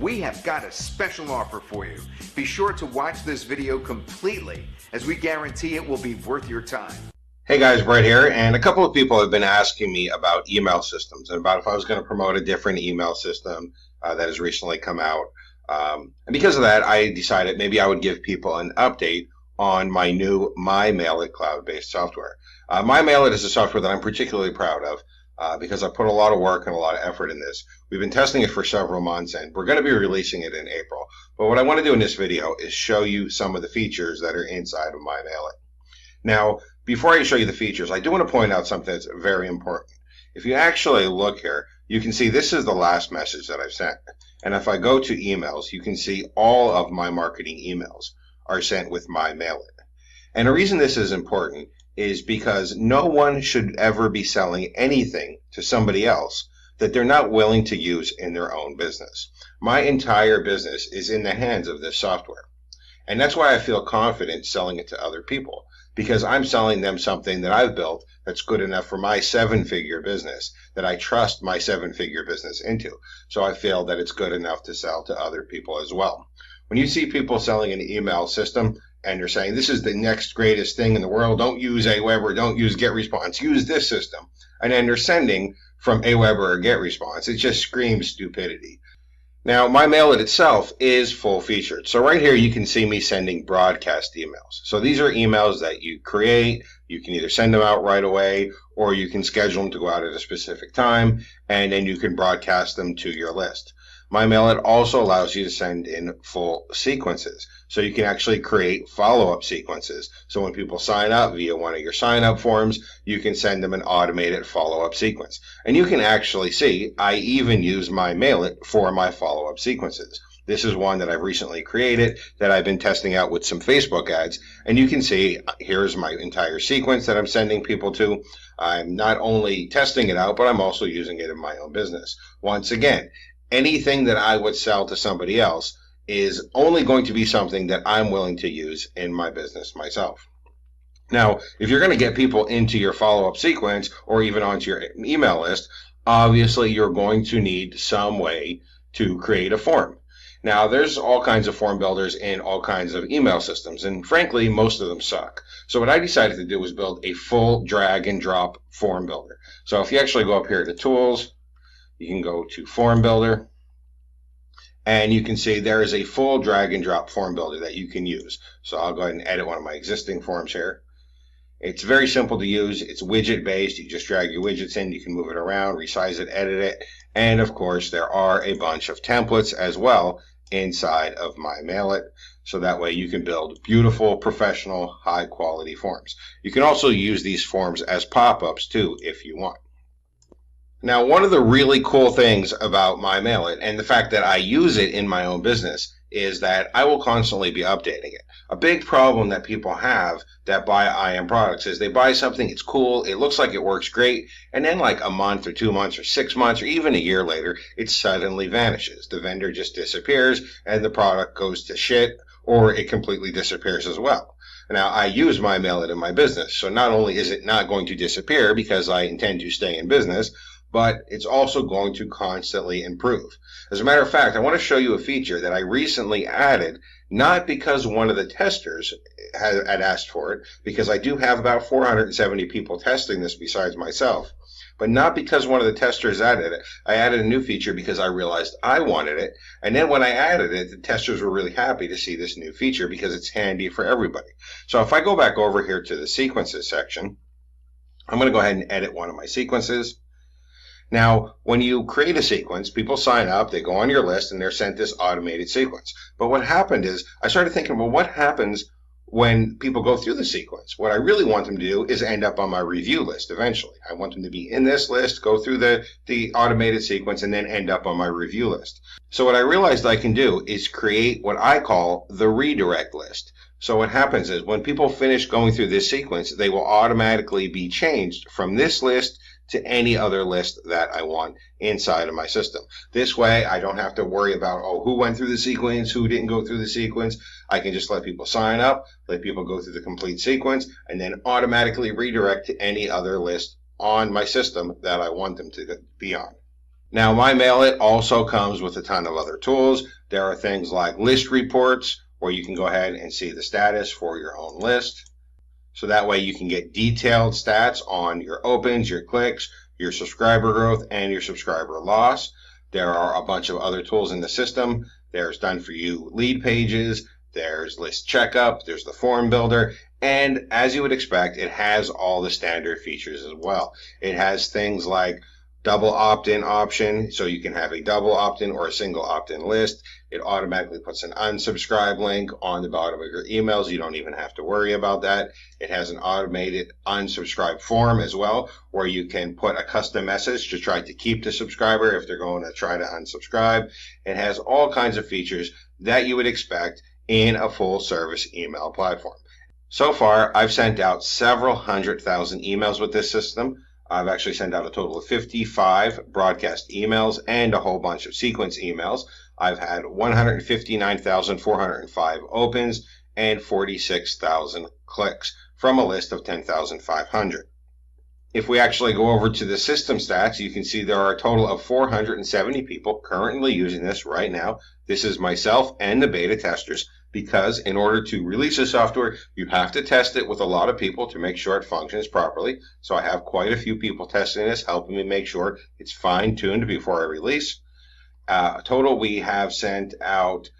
we have got a special offer for you. Be sure to watch this video completely, as we guarantee it will be worth your time. Hey guys, Brett here, and a couple of people have been asking me about email systems and about if I was going to promote a different email system that has recently come out. And because of that, I decided maybe I would give people an update on my new MyMailit cloud-based software. MyMailit is a software that I'm particularly proud of because I put a lot of work and a lot of effort in this. We've been testing it for several months, and we're going to be releasing it in April. But what I want to do in this video is show you some of the features that are inside of MyMailit. Now, before I show you the features, I do want to point out something that's very important. If you actually look here, you can see this is the last message that I've sent. And if I go to emails, you can see all of my marketing emails are sent with MyMailit. And the reason this is important is because no one should ever be selling anything to somebody else that they're not willing to use in their own business. My entire business is in the hands of this software. And that's why I feel confident selling it to other people, because I'm selling them something that I've built that's good enough for my seven-figure business, that I trust my seven-figure business into. So I feel that it's good enough to sell to other people as well. When you see people selling an email system and they're saying, this is the next greatest thing in the world, don't use Aweber, don't use GetResponse, use this system, and then they're sending from Aweber or GetResponse, it just screams stupidity. Now, MyMailit itself is full-featured. So right here, you can see me sending broadcast emails. So these are emails that you create. You can either send them out right away, or you can schedule them to go out at a specific time, and then you can broadcast them to your list. MyMailit also allows you to send in full sequences. So you can actually create follow-up sequences. So when people sign up via one of your sign-up forms, you can send them an automated follow-up sequence. And you can actually see, I even use MyMailit for my follow-up sequences. This is one that I've recently created that I've been testing out with some Facebook ads. And you can see, here's my entire sequence that I'm sending people to. I'm not only testing it out, but I'm also using it in my own business. Once again, anything that I would sell to somebody else is only going to be something that I'm willing to use in my business myself. Now, if you're going to get people into your follow-up sequence or even onto your email list, obviously you're going to need some way to create a form. Now, there's all kinds of form builders in all kinds of email systems, and frankly, most of them suck. So what I decided to do was build a full drag and drop form builder. So if you actually go up here to Tools, you can go to Form Builder, and you can see there is a full drag and drop form builder that you can use. So I'll go ahead and edit one of my existing forms here. It's very simple to use. It's widget based. You just drag your widgets in. You can move it around, resize it, edit it. And of course, there are a bunch of templates as well inside of MyMailit. So that way you can build beautiful, professional, high quality forms. You can also use these forms as pop-ups too if you want. Now, one of the really cool things about MyMailit and the fact that I use it in my own business is that I will constantly be updating it. A big problem that people have that buy IM products is they buy something, it's cool, it looks like it works great, and then like a month or 2 months or 6 months or even a year later, it suddenly vanishes. The vendor just disappears and the product goes to shit, or it completely disappears as well. Now, I use MyMailit in my business, so not only is it not going to disappear because I intend to stay in business, but it's also going to constantly improve. As a matter of fact, I want to show you a feature that I recently added, not because one of the testers had asked for it, because I do have about 470 people testing this besides myself, but not because one of the testers added it. I added a new feature because I realized I wanted it, and then when I added it, the testers were really happy to see this new feature because it's handy for everybody. So if I go back over here to the sequences section, I'm going to go ahead and edit one of my sequences. Now, when you create a sequence, people sign up, they go on your list, and they're sent this automated sequence. But what happened is, I started thinking, well, what happens when people go through the sequence? What I really want them to do is end up on my review list eventually. I want them to be in this list, go through the automated sequence, and then end up on my review list. So what I realized I can do is create what I call the redirect list. So what happens is, when people finish going through this sequence, they will automatically be changed from this list to any other list that I want inside of my system. This way, I don't have to worry about, oh, who went through the sequence, who didn't go through the sequence. I can just let people sign up, let people go through the complete sequence, and then automatically redirect to any other list on my system that I want them to be on. Now, MyMailit also comes with a ton of other tools. There are things like list reports, where you can go ahead and see the status for your own list. So that way you can get detailed stats on your opens, your clicks, your subscriber growth, and your subscriber loss. There are a bunch of other tools in the system. There's done for you lead pages, there's list checkup, there's the form builder, and as you would expect, it has all the standard features as well. It has things like double opt-in option, so you can have a double opt-in or a single opt-in list. It automatically puts an unsubscribe link on the bottom of your emails. You don't even have to worry about that. It has an automated unsubscribe form as well, where you can put a custom message to try to keep the subscriber if they're going to try to unsubscribe. It has all kinds of features that you would expect in a full service email platform. So far, I've sent out several 100,000 emails with this system. I've actually sent out a total of 55 broadcast emails and a whole bunch of sequence emails. I've had 159,405 opens and 46,000 clicks from a list of 10,500. If we actually go over to the system stats, you can see there are a total of 470 people currently using this right now. This is myself and the beta testers, because in order to release the software, you have to test it with a lot of people to make sure it functions properly. So I have quite a few people testing this, helping me make sure it's fine-tuned before I release. Total, we have sent out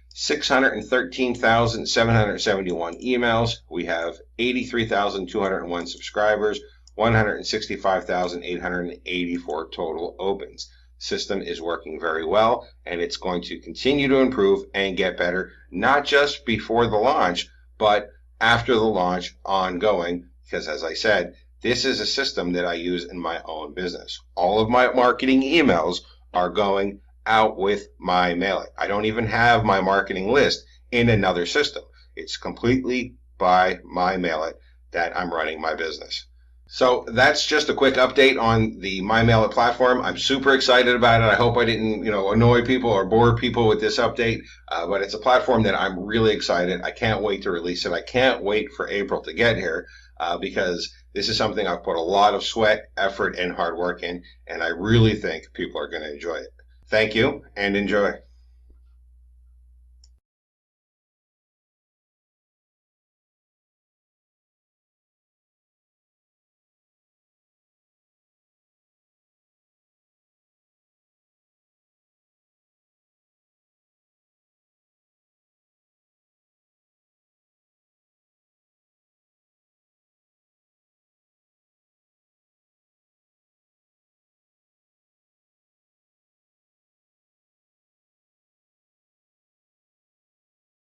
613,771 emails. We have 83,201 subscribers, 165,884 total opens. System is working very well, and it's going to continue to improve and get better, not just before the launch, but after the launch ongoing, because as I said, this is a system that I use in my own business. All of my marketing emails are going out with MyMailit. I don't even have my marketing list in another system. It's completely by MyMailit that I'm running my business. So that's just a quick update on the MyMailit platform. I'm super excited about it. I hope I didn't, annoy people or bore people with this update, but it's a platform that I'm really excited. I can't wait to release it. I can't wait for April to get here, because this is something I've put a lot of sweat, effort, and hard work in, and I really think people are going to enjoy it. Thank you, and enjoy.